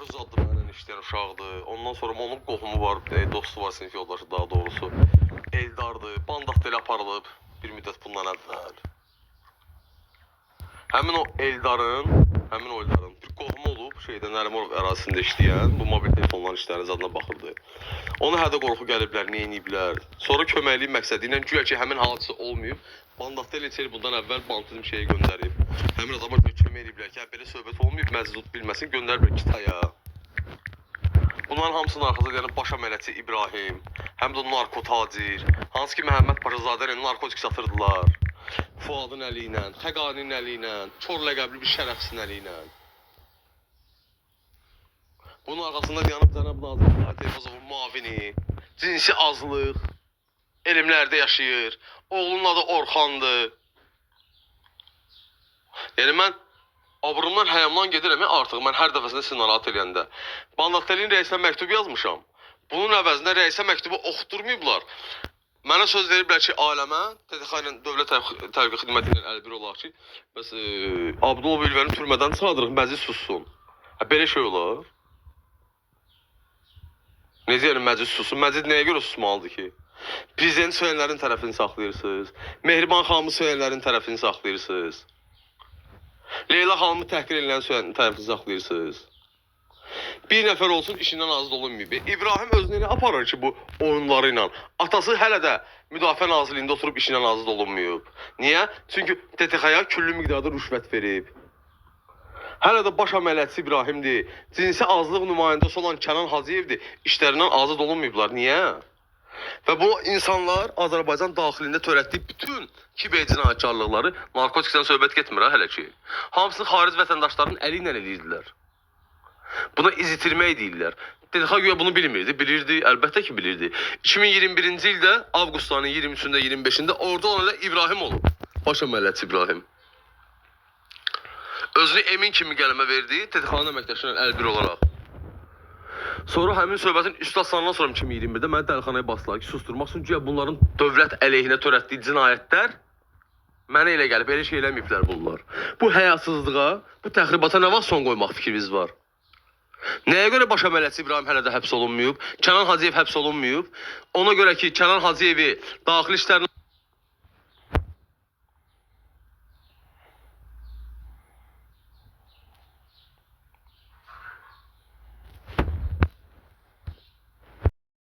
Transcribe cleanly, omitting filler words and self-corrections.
Aruz adlı mənimlə işləyən uşaqdır. Ondan sonra onun qohumu var, dostu var, sinif yoldaşı daha doğrusu. Eldardır, bandat elə aparılıb bir müddət bundan əvvəl. Həmin o Eldarın bir qohumu olub, Nərimanov ərazisində işləyən, bu mobil telefonların işlərinin zadına baxırdı. Onu hədə qorxu gəliblər, neyiniblər. Sonra köməklik məqsədi ilə güya ki, həmin hadisə olmayıb, bandatda elə bundan əvvəl bantizm şeyi göndərib. Həmin adama kömək ediblər ki, belə söhbət olmayıb, məcnun bilməsin, göndəriblər Kitaya. Bunların hamısının arxasında yəni baş əməliyyatçı İbrahim, həm də narko tacir, hansı ki Məhəmməd Paşazadə ilə narkotik satırdılar. Fuadın əli ilə, Xəqaninin əli ilə, Kor ləqəbli bir şərəfsin əli ilə. Bunun arxasında yanıb Cənab Nazir Aytəymazovun mavini, cinsi azlıq, elmlərdə yaşayır, oğlunun adı Orxandır. Yəni mən abrımdan, həyamdan gedirəm artıq, mən hər dəfəsində sizi narahat eləyəndə. Bandatdəlin rəisinə məktub yazmışam. Bunun əvəzində rəisə məktubu oxutdurmayıblar. Mənə söz veriblər ki, ailəmə, TDX ilə Dövlət Təhlükə Xidməti ilə əlbir olaraq ki, bəs Abdulov Ülvəni türmədən çıxardırıq, məclis sussun. Belə şey olar. Necə yəni məclis sussun? Məclis nəyə görə susmalıdır ki? Prezident söyənlərin tərəfini saxlayırsınız. Mehriban xanımı söyənlərin tərəfini saxlayırsınız. Leyla xanımı təhqir edilən söyənlərin tərəfini saxlayırsınız. Bir nəfər olsun işindən azad olunmayıb. İbrahim özünü elə aparır ki, bu oyunları ilə. Atası hələ də Müdafiə Nazirliyində oturub işindən azad olunmayıb. Niyə? Çünki TTX-ya küllü miqdarda rüşvət verib. Hələ də baş əməliyyatçı İbrahimdir. Cinsi azlıq nümayəndəsi olan Kənan Hacıyevdir. İşlərindən azad olunmayıblar. Niyə? Və bu insanlar Azərbaycan daxilində törətdiyi bütün kiber cinayətkarlıqları narkotikdən söhbət getmir hələ ki. Hamısı xaric vətəndaşların əli ilə eləyirdilər. Buna iz itirmək deyirlər. TDX güya bunu bilmirdi, bilirdi, əlbəttə ki bilirdi. 2021-ci ildə avqustun 23-də, 25-də orada olan elə İbrahim olub. Baş əməliyyatçı İbrahim. Özünü emin kimi qələmə verdi, TDX-nın əməkdaşlarına əlbir olaraq. Sonra həmin söhbətin üstadlarından sonra 2021-də mənə dəlixanaya basdılar ki, susturmaq üçün güya bunların dövlət əleyhinə törətdiyi cinayətlər mənə elə gəlib, elə şey eləməyiblər bunlar. Bu həyasızlığa, bu təxribata nə vaxt son qoymaq fikriniz var? Nəyə görə baş əməliyyatçı İbrahim hələ də həbs olunmayıb? Kənan Hacıyev həbs olunmayıb. Ona görə ki, Kənan Hacıyevi daxili işlərin